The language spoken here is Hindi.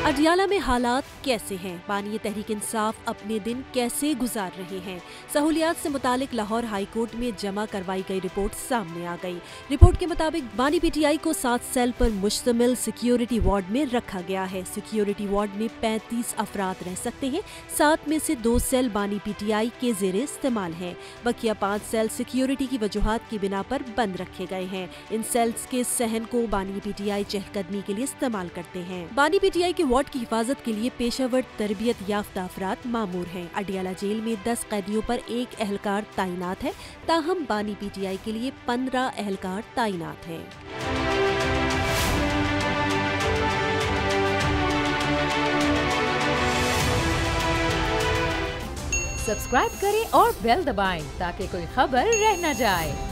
अडियाला में हालात कैसे हैं? बानी तहरीक इंसाफ अपने दिन कैसे गुजार रहे हैं? सहूलियात से मुतालिक लाहौर हाई कोर्ट में जमा करवाई गई रिपोर्ट सामने आ गई। रिपोर्ट के मुताबिक बानी पीटीआई को 7 सेल पर मुश्तमिल सिक्योरिटी वार्ड में रखा गया है। सिक्योरिटी वार्ड में 35 अफराद रह सकते हैं। 7 में से 2 सेल बानी पीटीआई के जेरे इस्तेमाल हैं। बकिया 5 सेल सिक्योरिटी की वजूहात की बिना पर बंद रखे गए हैं। इन सेल्स के सहन को बानी पीटीआई चहकदमी के लिए इस्तेमाल करते हैं। बानी पीटीआई के वार्ड की हिफाजत के लिए पेशावर तरबियत याफ्ता अफराद मामूर हैं। अडियाला जेल में 10 कैदियों पर 1 एहलकार तैनात है। ताहम बानी पीटीआई के लिए 15 एहलकार तैनात हैं। सब्सक्राइब करें और बेल दबाएं ताकि कोई खबर रह न जाए।